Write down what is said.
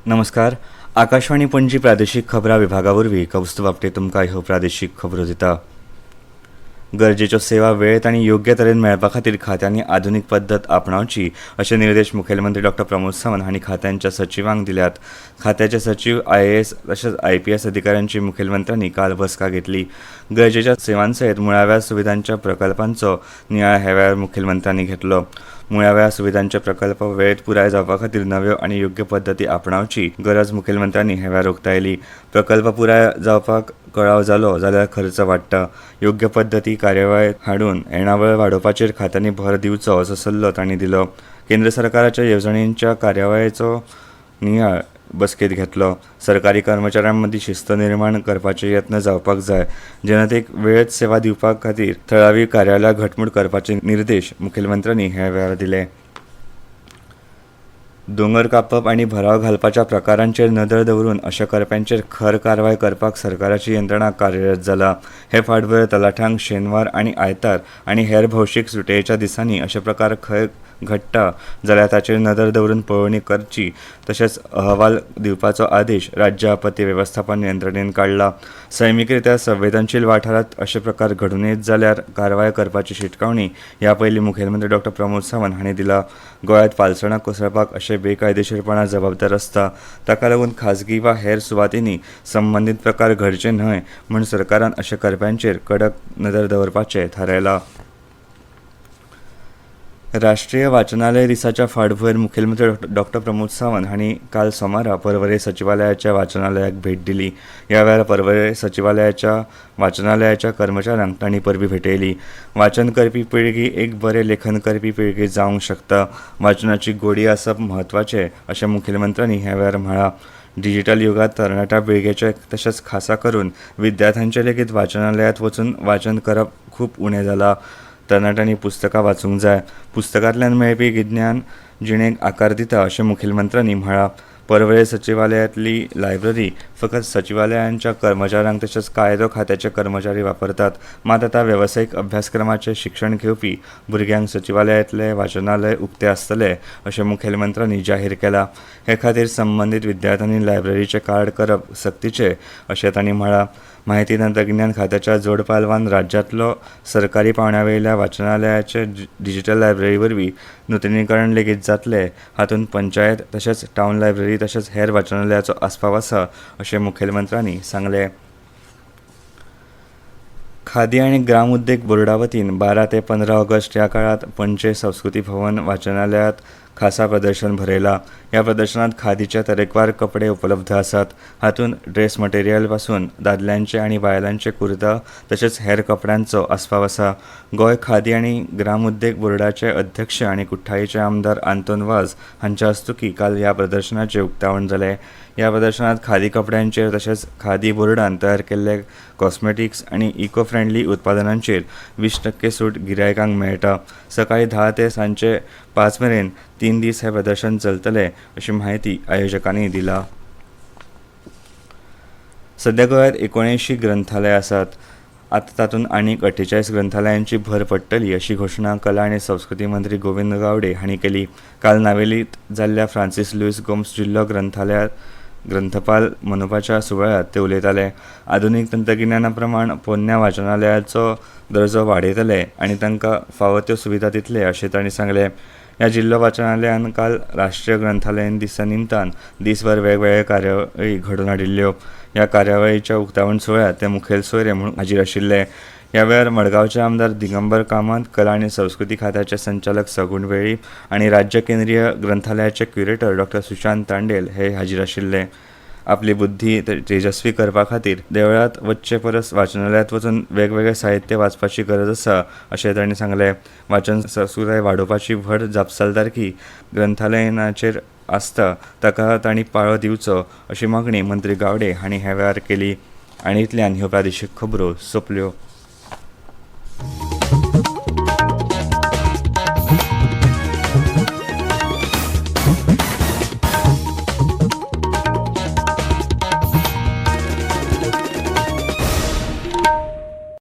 नमस्कार. आकाशवाणी पणजी प्रादेशीक खबरां विभागावरवीं कौस्तुभ आपटे तुमकां ह्यो प्रादेशीक खबरो दिता. गरजेच्यो सेवा वेळेत आनी योग्य तरेन मेळपा खातीर खात्यांनी आधुनीक पद्दत आपणावची अशे निर्देश मुखेलमंत्री डॉ. प्रमोद सावंत हांणी खात्यांच्या सचिवांक दिल्यात. खात्याचे सचिव, IAS तशेंच IPS अधिकाऱ्यांची मुखेलमंत्र्यांनी काल बसका घेतली. गरजेच्या सेवांसयत मुळाव्या सुविधांच्या प्रकल्पांचो नियाळ ह्या वेळार मुखेलमंत्र्यांनी घेतलो. मुळाव्या सुविधांचे प्रकल्प वेळेत पुराय जावपा खातीर नव्यो आनी योग्य पद्दती आपणावची गरज मुखेलमंत्र्यांनी ह्या वेळार उक्तायली. प्रकल्प पुराय जावपाक कळाव जालो जाल्यार खर्च वाडटा. योग्य पद्दती कार्यावळीत हाडून येणावळ वाडोवपाचेर खात्यांनी भर दिवचो असो सल्लो तांणी दिलो. केंद्र सरकाराच्या येवजणींच्या कार्यावळीचो नियाळ बसकेंत घेतलो. सरकारी कर्मचाऱ्यांमदीं शिस्त निर्माण करपाचे यत्न जावपाक जाय. जनतेक वेळेत सेवा दिवपा खातीर थळावी कार्यालयां घटमूट करपाचे निर्देश मुखेलमंत्र्यांनी ह्या वेळार दिले. दोंगर कापप आनी भराव घालपाच्या प्रकारांचेर नदर दवरून अशा करप्यांचेर खर कारवाय करपाक सरकाराची यंत्रणा कार्यरत जाला. हे फाटभुंयेर तलाठ्यांक शेनवार आनी आयतार आनी हेर भौशीक सुटयेच्या दिसांनी अशे प्रकार खंय घडटा जाल्यार ताचेर नदर दवरून पळोवणी करची तशेंच अहवाल दिवपाचो आदेश राज्य आपत्ती वेवस्थापन यंत्रणेन काडला. सैमीकरित्या संवेदनशील वाठारांत अशे प्रकार घडून येत जाल्यार कारवाय करपाची शिटकावणी ह्या पयलीं मुखेलमंत्री डॉ. प्रमोद सावंत हांणी दिला. गोंयांत पालसणां कोसळपाक अशे बेकायदेशीरपणां जबाबदार आसता. ताका लागून खाजगी वा हेर सुवातींनी संबंदीत प्रकार घडचे न्हय म्हूण सरकारान अशा करप्यांचेर कडक नदर दवरपाचें थारायलां. राष्ट्रीय वाचनालय दिसाच्या फाटभुंयेर मुखेलमंत्री डॉ. प्रमोद सावंत हांणी काल सोमारा पर्वरे सचिवालयाच्या वाचनालयाक भेट दिली. ह्या वेळार पर्वरे सचिवालयाच्या वाचनालयाच्या कर्मचाऱ्यांक तांणी परबीं भेटयली. वाचन करपी पिळगी एक बरें लेखन करपी पिळगी जावंक शकता. वाचनाची गोडी आसप म्हत्वाचें अशें मुखेलमंत्र्यांनी ह्या वेळार म्हळां. डिजिटल युगांत तरणाट्या पिळगेचे तशेंच खासा करून विद्यार्थ्यांचे लेगीत वाचनालयांत वचून वाचन करप खूब उणें जालां. तरणाट्यांनी पुस्तकां वाचूंक जाय. पुस्तकांतल्यान मेळपी गिन्यान जिणेक आकार दिता अशें मुखेलमंत्र्यांनी म्हळां. पर्वरे सचिवालयांतली लायब्ररी फकत सचिवालयांच्या कर्मचाऱ्यांक तशेंच कायदो खात्याचे कर्मचारी वापरतात. मात आतां वेवसायीक अभ्यासक्रमाचें शिक्षण घेवपी भुरग्यांक सचिवालयांतले वाचनालय उक्ते आसतले अशें मुखेलमंत्र्यांनी जाहीर केलां. हे खातीर संबंदीत विद्यार्थ्यांनी लायब्ररीचें कार्ड करप सक्तीचें अशें तांणी म्हळां. माहिती तंत्रगिन्यान खात्याच्या जोड पालवान राज्यांतलो सरकारी पावंड्यावयल्या वाचनालयाचे डिजिटल लायब्ररी वरवीं नूतनीकरण लेगीत जातले. हातूंत पंचायत तशेंच टावन लायब्ररी तशेंच हेर वाचनालयाचो आस्पाव आसा अशें मुखेलमंत्र्यांनी सांगलें. खादी आनी ग्राम उद्देग बोर्डा वतीन 12 ते 15 ऑगस्ट ह्या काळात पणजे संस्कृती भवन वाचनालयांत खासा प्रदर्शन भरयलां. ह्या प्रदर्शनात खादीचे तरेकवार कपडे उपलब्ध आसात. हातूंत ड्रेस मटेरियल पासून दादल्यांचे आनी बायलांचे कुर्ता तशेंच हेर कपड्यांचो आस्पाव आसा. गोंय खादी आनी ग्राम उद्देग बोर्डाचे अध्यक्ष आनी कुठ्ठाळीचे आमदार आंतोन वाज हांच्या हस्तुकीं काल ह्या प्रदर्शनाचें उक्तावण जालें. ह्या प्रदर्शनात खादी कपड्यांचेर तशेंच खादी बोर्डान तयार केल्ले कॉस्मेटिक्स आनी इको फ्रेंडली उत्पादनांचेर 20% सूट गिरायकांक मेळटा. सकाळीं 10 ते सांजे 5 मेरेन 3 दीस हे प्रदर्शन चलतलें अशी माहिती आयोजकांनी दिला. सध्या गोंयांत 79 ग्रंथालयां आसात. आतां तातूंत आनीक 48 ग्रंथालयांची भर पडटली अशी घोशणा कला आनी संस्कृती मंत्री गोविंद गावडे हांणी केली. काल नावेलींत जाल्ल्या फ्रांसीस लुईस गोम्स जिल्लो ग्रंथपाल मनोवपाच्या सुवाळ्यात ते उलयताले. आधुनीक तंत्रगिन्याना प्रमाण पोरण्या वाचनालयांचो दर्जो वाडयतले आनी तांकां फावो त्यो सुविधा दितले अशें तांणी सांगलें. ह्या जिल्लो वाचनालयान काल राष्ट्रीय ग्रंथालयन दिसा निमतान दिसभर वेगवेगळे कार्यावळी घडोवन हाडिल्ल्यो. ह्या कार्यावळीच्या उक्तावण सुवाळ्यात ते मुखेल सोयरे म्हणून हाजीर आशिल्ले. ह्या वेळार मडगांवचे आमदार दिगंबर कामत, कला आनी संस्कृती खात्याचे संचालक सगुण वेळी आनी राज्य केंद्रीय ग्रंथालयाचे क्युरेटर डॉ. सुशांत तांडेल हे हाजीर आशिल्ले. आपली बुद्धी तेजस्वी करपा खातीर देवळांत वच्चे परस वाचनालयांत वचून वेगवेगळे साहित्य वाचपाची गरज आसा अशें तांणी सांगलें. वाचन संस्कृताय वाडोवपाची व्हड जापसालदारकी ग्रंथालयाचेर आसता ताका तांणी पाळो दिवचो अशी मागणी मंत्री गावडे हांणी ह्या वेळार केली. आनी इतल्यान ह्यो प्रादेशीक खबरो सोंपल्यो.